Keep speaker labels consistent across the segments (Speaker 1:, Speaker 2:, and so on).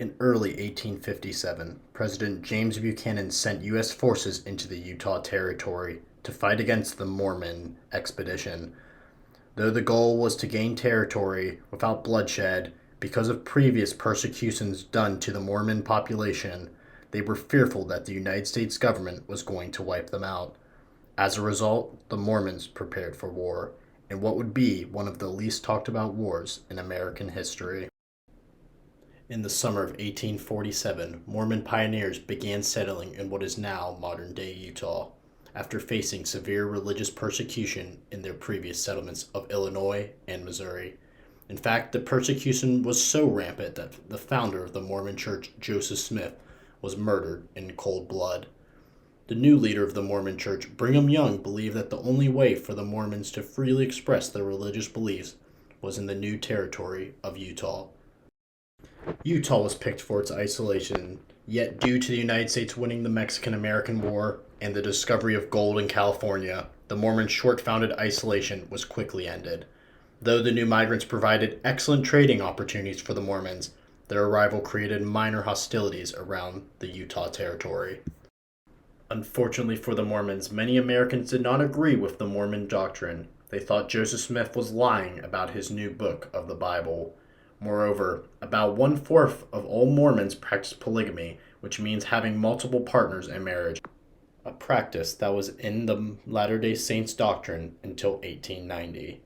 Speaker 1: In early 1857, President James Buchanan sent U.S. forces into the Utah Territory to fight against the Mormon expedition. Though the goal was to gain territory without bloodshed, because of previous persecutions done to the Mormon population, they were fearful that the United States government was going to wipe them out. As a result, the Mormons prepared for war, in what would be one of the least talked about wars in American history. In the summer of 1847, Mormon pioneers began settling in what is now modern-day Utah, after facing severe religious persecution in their previous settlements of Illinois and Missouri. In fact, the persecution was so rampant that the founder of the Mormon Church, Joseph Smith, was murdered in cold blood. The new leader of the Mormon Church, Brigham Young, believed that the only way for the Mormons to freely express their religious beliefs was in the new territory of Utah. Utah was picked for its isolation, yet due to the United States winning the Mexican-American War and the discovery of gold in California, the Mormon short-founded isolation was quickly ended. Though the new migrants provided excellent trading opportunities for the Mormons, their arrival created minor hostilities around the Utah Territory. Unfortunately for the Mormons, many Americans did not agree with the Mormon doctrine. They thought Joseph Smith was lying about his new book of the Bible. Moreover, about 1/4 of all Mormons practice polygamy, which means having multiple partners in marriage, a practice that was in the Latter-day Saints doctrine until 1890.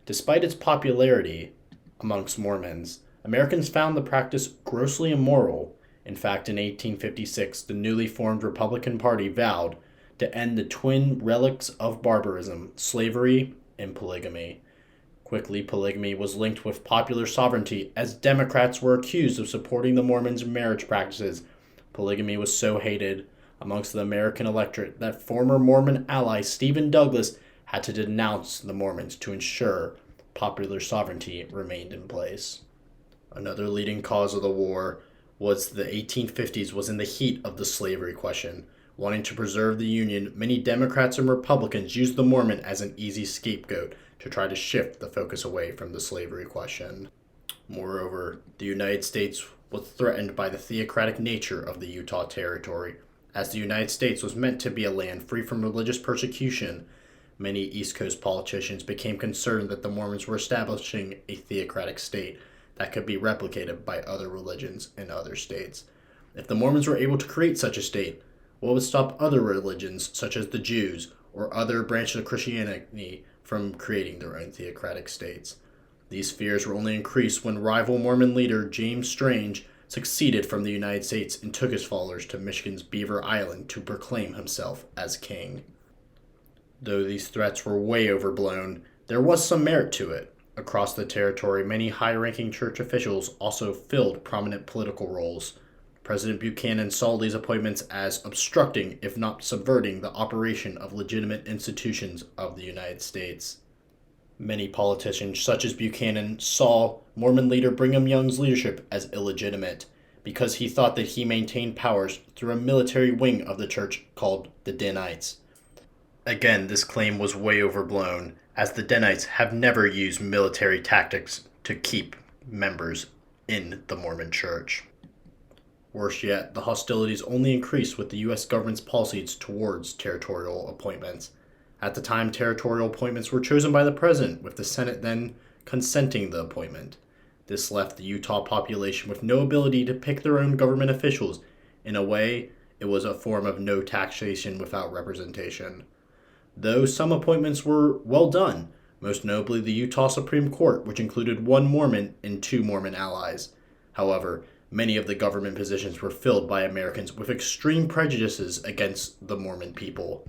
Speaker 1: Despite its popularity amongst Mormons, Americans found the practice grossly immoral. In fact, in 1856, the newly formed Republican Party vowed to end the twin relics of barbarism, slavery and polygamy. Quickly, polygamy was linked with popular sovereignty, as Democrats were accused of supporting the Mormons' marriage practices. Polygamy was so hated amongst the American electorate that former Mormon ally Stephen Douglas had to denounce the Mormons to ensure popular sovereignty remained in place. Another leading cause of the war was the 1850s was in the heat of the slavery question. Wanting to preserve the Union, many Democrats and Republicans used the Mormon as an easy scapegoat to try to shift the focus away from the slavery question. Moreover, the United States was threatened by the theocratic nature of the Utah Territory. As the United States was meant to be a land free from religious persecution, many East Coast politicians became concerned that the Mormons were establishing a theocratic state that could be replicated by other religions in other states. If the Mormons were able to create such a state, what would stop other religions, such as the Jews or other branches of Christianity, from creating their own theocratic states? These fears were only increased when rival Mormon leader James Strange succeeded from the United States and took his followers to Michigan's Beaver Island to proclaim himself as king. Though these threats were way overblown, there was some merit to it. Across the territory, many high-ranking church officials also filled prominent political roles. President Buchanan saw these appointments as obstructing, if not subverting, the operation of legitimate institutions of the United States. Many politicians, such as Buchanan, saw Mormon leader Brigham Young's leadership as illegitimate because he thought that he maintained powers through a military wing of the church called the Denites. Again, this claim was way overblown, as the Denites have never used military tactics to keep members in the Mormon Church. Worse yet, the hostilities only increased with the U.S. government's policies towards territorial appointments. At the time, territorial appointments were chosen by the president, with the Senate then consenting the appointment. This left the Utah population with no ability to pick their own government officials. In a way, it was a form of no taxation without representation. Though some appointments were well done, most notably the Utah Supreme Court, which included one Mormon and two Mormon allies. However, many of the government positions were filled by Americans with extreme prejudices against the Mormon people.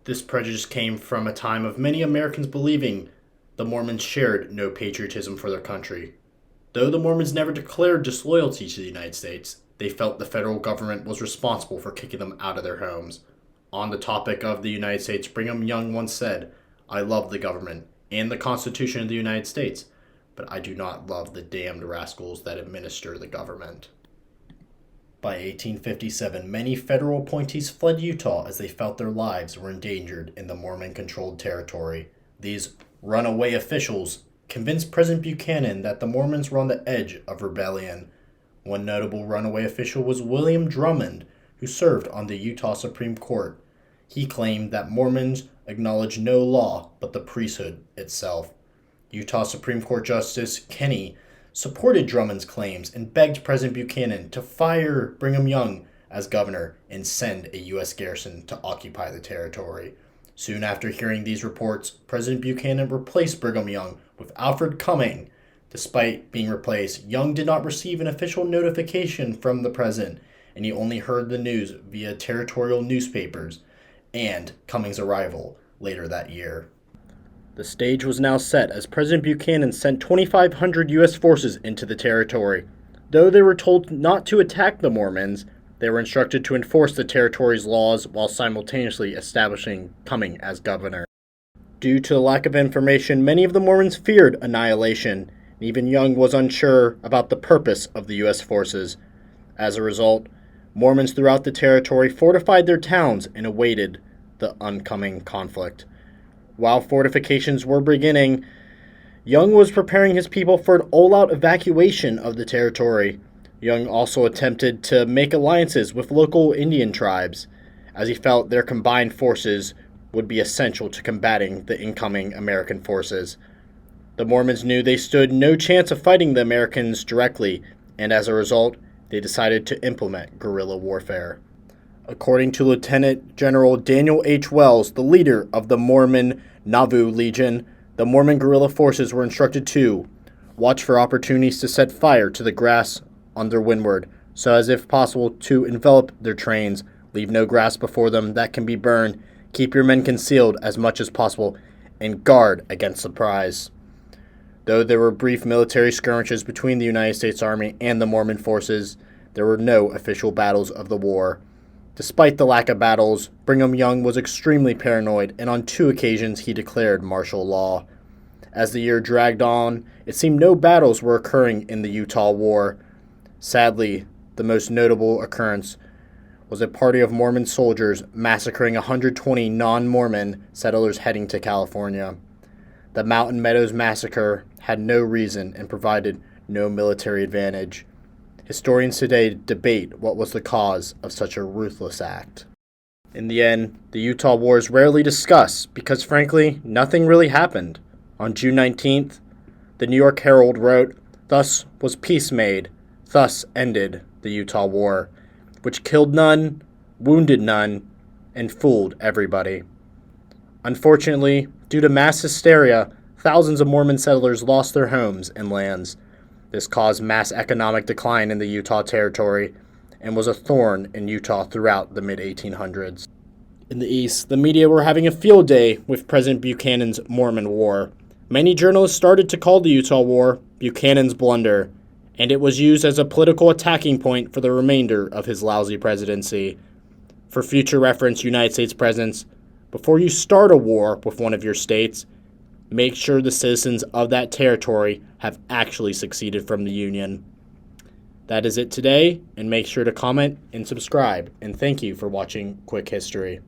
Speaker 1: This prejudice came from a time of many Americans believing the Mormons shared no patriotism for their country. Though the Mormons never declared disloyalty to the United States, they felt the federal government was responsible for kicking them out of their homes. On the topic of the United States, Brigham Young once said, "I love the government and the Constitution of the United States, but I do not love the damned rascals that administer the government." By 1857, many federal appointees fled Utah as they felt their lives were endangered in the Mormon-controlled territory. These runaway officials convinced President Buchanan that the Mormons were on the edge of rebellion. One notable runaway official was William Drummond, who served on the Utah Supreme Court. He claimed that Mormons acknowledge no law but the priesthood itself. Utah Supreme Court Justice Kenney supported Drummond's claims and begged President Buchanan to fire Brigham Young as governor and send a U.S. garrison to occupy the territory. Soon after hearing these reports, President Buchanan replaced Brigham Young with Alfred Cumming. Despite being replaced, Young did not receive an official notification from the president, and he only heard the news via territorial newspapers and Cumming's arrival later that year. The stage was now set as President Buchanan sent 2,500 U.S. forces into the territory. Though they were told not to attack the Mormons, they were instructed to enforce the territory's laws while simultaneously establishing Cumming as governor. Due to the lack of information, many of the Mormons feared annihilation, and even Young was unsure about the purpose of the U.S. forces. As a result, Mormons throughout the territory fortified their towns and awaited the oncoming conflict. While fortifications were beginning, Young was preparing his people for an all-out evacuation of the territory. Young also attempted to make alliances with local Indian tribes, as he felt their combined forces would be essential to combating the incoming American forces. The Mormons knew they stood no chance of fighting the Americans directly, and as a result, they decided to implement guerrilla warfare. According to Lieutenant General Daniel H. Wells, the leader of the Mormon Nauvoo Legion, the Mormon guerrilla forces were instructed to watch for opportunities to set fire to the grass on their windward, so as if possible to envelop their trains, leave no grass before them that can be burned, keep your men concealed as much as possible, and guard against surprise. Though there were brief military skirmishes between the United States Army and the Mormon forces, there were no official battles of the war. Despite the lack of battles, Brigham Young was extremely paranoid, and on 2 occasions he declared martial law. As the year dragged on, it seemed no battles were occurring in the Utah War. Sadly, the most notable occurrence was a party of Mormon soldiers massacring 120 non-Mormon settlers heading to California. The Mountain Meadows massacre had no reason and provided no military advantage. Historians today debate what was the cause of such a ruthless act. In the end, the Utah War is rarely discussed because, frankly, nothing really happened. On June 19th, the New York Herald wrote, "Thus was peace made, thus ended the Utah War, which killed none, wounded none, and fooled everybody." Unfortunately, due to mass hysteria, thousands of Mormon settlers lost their homes and lands. This caused mass economic decline in the Utah Territory and was a thorn in Utah throughout the mid-1800s. In the East, the media were having a field day with President Buchanan's Mormon War. Many journalists started to call the Utah War Buchanan's Blunder, and it was used as a political attacking point for the remainder of his lousy presidency. For future reference, United States presidents, before you start a war with one of your states, make sure the citizens of that territory have actually seceded from the Union. That is it today, and make sure to comment and subscribe, and thank you for watching Quick History.